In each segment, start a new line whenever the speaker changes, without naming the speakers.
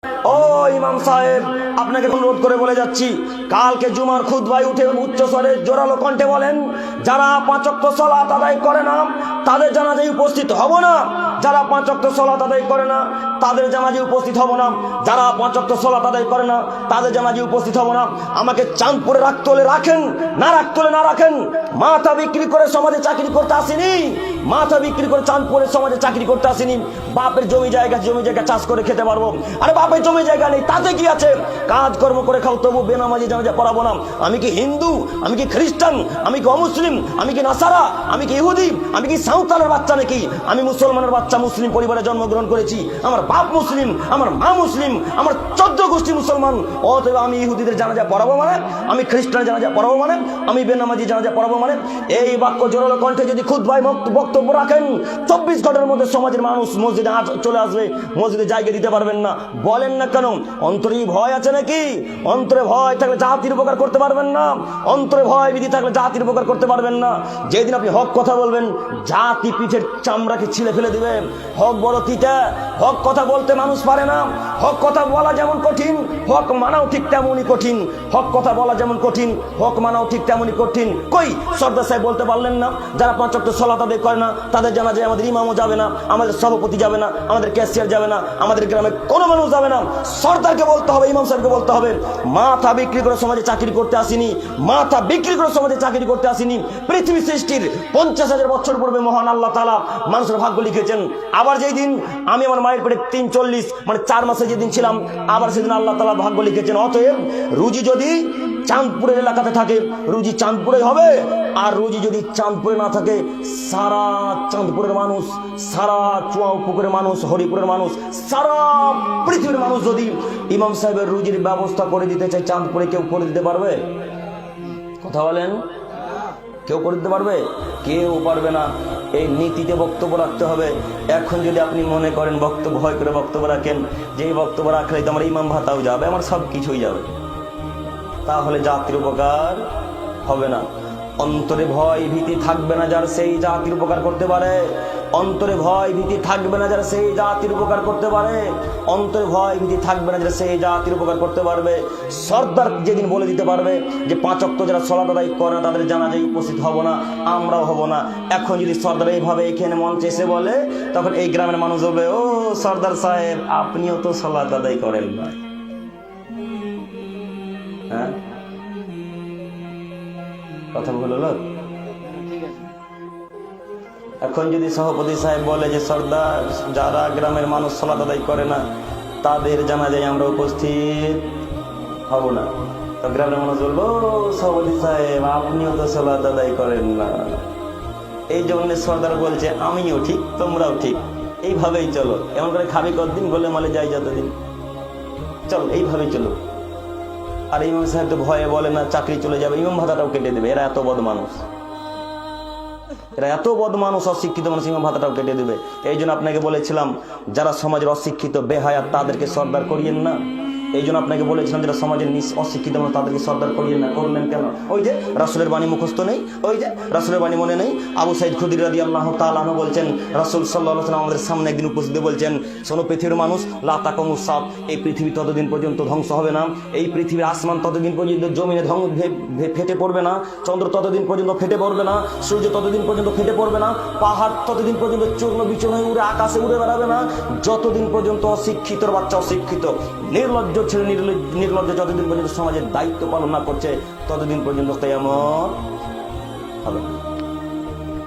ও ইমাম সাহেব, আপনাকে অনুরোধ করে বলে যাচ্ছি, কালকে জুমার খুতবায় উঠে উচ্চ স্বরে জোরালো কণ্ঠে বলেন, যারা 5 ওয়াক্ত সালাত আদায় করে না তাদের জানাজায় উপস্থিত হব না। যারা 5 ওয়াক্ত সালাত আদায় করে না তাদের জানাজায় উপস্থিত হব না। যারা 5 ওয়াক্ত সালাত আদায় করে না তাদের জানাজায় উপস্থিত হব না। আমাকে চাঁদপুরে রাখতে হলে রাখেন, না রাখতে হলে না রাখেন। মাথা বিক্রি করে সমাজে চাকরি করতে আসিনি, মাথা বিক্রি করে চাঁদপুরের সমাজে চাকরি করতে আসিনি। বাপের জমি জায়গা চাষ করে খেতে পারবো। আরে বাপের জমি জায়গা নেই তাতে কি আছে, কাজকর্ম করে খাও, তবু বেনামাজি জানাজা পড়াবো না। আমি কি হিন্দু, আমি কি খ্রিস্টান, আমি কি অমুসলিম, আমি কি নাসারা, আমি কি ইহুদি, আমি কি সাঁওতালের বাচ্চা নাকি? আমি মুসলমানের বাচ্চা, মুসলিম পরিবারে জন্মগ্রহণ করেছি। আমার বাপ মুসলিম, আমার মা মুসলিম, আমার 14 গোষ্ঠী মুসলমান। অতএব আমি ইহুদিদের জানাজা পড়াবো মানে, আমি খ্রিস্টান জানাজা পড়াবো মানে, আমি বেনামাজি জানাজা পড়াবো মানে? এই বাক্য জোরালো কণ্ঠে যদি খুতবায় বক্তব্য রাখেন, 24 ঘন্টার মধ্যে সমাজের মানুষ মসজিদে চলে আসবে, মসজিদে জায়গা দিতে পারবেন না। বলেন না কেন? অন্তরে ভয় আছে নাকি? অন্তরে ভয় থাকলে জাতির উপকার করতে পারবেন না। অন্তরে ভয় বিধি থাকলে জাতির উপকার করতে পারবেন না। যেদিন আপনি হক কথা বলবেন, জাতি পিঠের চামড়াকে ছিলে ফেলে দিবে। হক বড় তিতা, হক কথা বলতে মানুষ পারে না। হক কথা বলা যেমন কঠিন, হক মানাও ঠিক তেমনই কঠিন। হক কথা বলা যেমন কঠিন, হক মানাও ঠিক তেমনই কঠিন। কই সর্দার সাহেব বলতে পারলেন না, যারা 5 ওয়াক্ত সালাত আদায় করে না তাদের জানাজায় আমাদের ইমামও যাবে না, আমাদের সভাপতি যাবে না, আমাদের ক্যাশিয়ার যাবে না, আমাদের গ্রামে কোনো মানুষ যাবে না। সর্দারকে বলতে হবে, ইমাম সাহেবকে বলতে হবে, মাথা বিক্রি করে সমাজে চাকরি করতে আসিনি, মাথা বিক্রি করে সমাজে চাকরি করতে আসিনি। পৃথিবী সৃষ্টির 50,000 বছর পূর্বে মহান আল্লাহ তাআলা মানুষের ভাগ্য লিখেছেন। আবার যেই দিন আমি আমার মায়ের পেটে 43 মানে 4 মাসে যেদিন ছিলাম, আবার সেদিন আল্লাহ তাআলা ভাগ্য লিখেছেন। অতএব রুজি যদি চাঁদপুরের এলাকাতে থাকে, রুজি চাঁদপুরে হবে। আর রুজি যদি চাঁদপুরে না থাকে, সারা চাঁদপুরের মানুষ, সারা চুয়াপুকুরের মানুষ, হরিপুরের মানুষ, সারা পৃথিবীর মানুষ যদি ইমাম সাহেবের রুজির ব্যবস্থা করে দিতে চায়, চাঁদপুরে কেউ করে দিতে পারবে? কথা বলেন, কেউ করে দিতে পারবে? কেউ পারবে না। এই নীতিতে বক্তব্য রাখতে হবে। এখন যদি আপনি মনে করেন বক্তব্য ভয় করে বক্তব্য রাখেন, যে এই বক্তব্য রাখলেই তো আমার ইমাম ভাতাও যাবে, আমার সব কিছুই যাবে, তাহলে জাতির উপকার হবে না। অন্তরে ভয় ভীতি থাকবে না যার, সেই জাতির উপকার করতে পারে। অন্তরে ভয় ভীতি থাকবে না যার, সেই জাতির উপকার করতে পারে। অন্তরে ভয় ভীতি থাকবে না যার, সেই জাতির উপকার করতে পারবে। সর্দার যেদিন বলে দিতে পারবে যে 5 ওয়াক্ত যারা সালাত আদায় করে না তাদের জানাজায় উপস্থিত হব না, আমরাও হব না। এখন যদি সর্দার এইভাবে এখানে মঞ্চে এসে বলে, তখন এই গ্রামের মানুষ বলবে, ও সর্দার সাহেব, আপনিও তো সালাত আদায় করেন না। হ্যাঁ, কথা ভুল হলো? এখন যদি সভাপতি সাহেব বলে যে সর্দার, যারা গ্রামের মানুষ সালাত আদায় করে না তাদের জানাজায় আমরা উপস্থিত হব না, তো গ্রামের মানুষ বলবো, সভাপতি সাহেব, আপনিও তো সালাত আদায় করেন না। এই জন্য সর্দার বলছে, আমিও ঠিক তোমরাও ঠিক, এইভাবেই চলো। এমন করে খাবি কতদিন, বলে মালে যাই যতদিন, চল এইভাবেই চলো। আর ইমাম সাহেব তো ভয়ে বলে না, চাকরি চলে যাবে, ইমাম ভাতাটাও কেটে দেবে। এরা এত বদ মানুষ, এরা এত বদ মানুষ, অশিক্ষিত মানুষ, ইমাম ভাতাটাও কেটে দেবে। এই জন্য আপনাকে বলেছিলাম, যারা সমাজের অশিক্ষিত বেহায়া তাদেরকে সর্দার করিয়েন না। এই জন্য আপনাকে বলেছিলাম, যারা সমাজের অশিক্ষিত মানুষ তাদেরকে সর্দার করিয়েন না। করলেন কেন? ওই যে রাসূলের বাণী মুখস্থ নেই, ওই যে রাসূলের বাণী মনে নেই। আবু সাঈদ খুদরি রাদিয়াল্লাহু তাআলা আনহু বলছেন, রাসূল সাল্লাল্লাহু আলাইহি ওয়াসাল্লাম আমাদের সামনে একদিন উপস্থিত বলছেন, শোনো পৃথিবীর মানুষ, লা তাকুমুস সাত, এই পৃথিবী ততদিন পর্যন্ত ধ্বংস হবে না, এই পৃথিবীর আসমান ততদিন পর্যন্ত জমিনে ফেটে পড়বে না, চন্দ্র ততদিন পর্যন্ত ফেটে পড়বে না, সূর্য ততদিন পর্যন্ত ফেটে পড়বে না, পাহাড় ততদিন পর্যন্ত চূর্ণ বিচূর্ণ হয়ে উড়ে আকাশে উড়ে বেড়াবে না, যতদিন পর্যন্ত অশিক্ষিতর বাচ্চা অশিক্ষিত, নির্লজ্জ ছেলে নির্লজ্জ যতদিন পর্যন্ত সমাজের দায়িত্ব পালন না করছে, ততদিন পর্যন্ত কিয়ামত হবে না।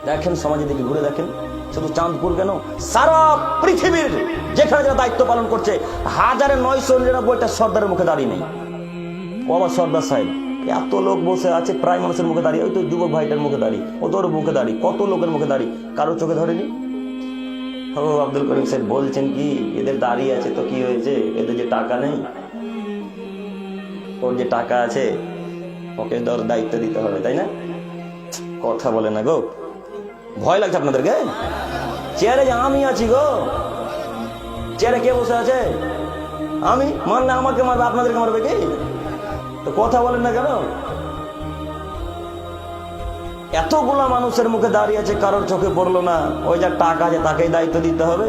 দেখেন সমাজের দিকে ঘুরে দেখেন, শুধু চাঁদপুর কেন, সারা পৃথিবীর যেখানে যারা দায়িত্ব পালন করছে, 1999টা সর্দারের মুখে দাঁড়িয়ে নেই। বাবা সর্দার সাহেব, এত লোক বসে আছে, প্রায় মানুষের মুখে দাঁড়িয়ে, ওই তো যুবক ভাইটার মুখে দাঁড়িয়ে, ও তোর মুখে দাঁড়িয়ে, কত লোকের মুখে দাঁড়িয়ে, কারো চোখে ধরেনি। ও আব্দুল করিম সাহেব বলছেন কি, এদের দাঁড়িয়ে আছে তো কি হয়েছে, এদের যে টাকা নেই, ওর যে টাকা আছে ওকে দায়িত্ব দিতে হবে, তাই না? কথা বলে না গো, ভয় লাগছে আপনাদেরকে? চেয়ারে আমি আছি গো, চেয়ারে কে বসে আছে? আমি মানলে আমাকে মারবে, আপনাদেরকে মারবে কি? তো কথা বলেন না কেন? এতগুলা মানুষের মুখে দাঁড়িয়ে আছে, কারোর চোখে পড়লো না। ওই যার টাকা আছে তাকেই দায়িত্ব দিতে হবে।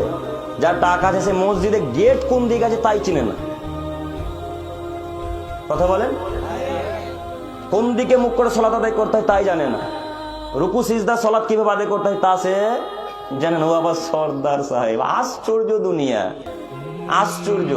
যার টাকা আছে সে মসজিদে গেট কোন দিকে আছে তাই চিনে না। কথা বলেন, কোন দিকে মুখ করে সলাত আদায় করতে হয় তাই জানে না, রুকু সিজদা সলাত কিভাবে আদায় করতে হয় তা সে জানেন। ও আবার সর্দার সাহেব, আশ্চর্য দুনিয়া, আশ্চর্য।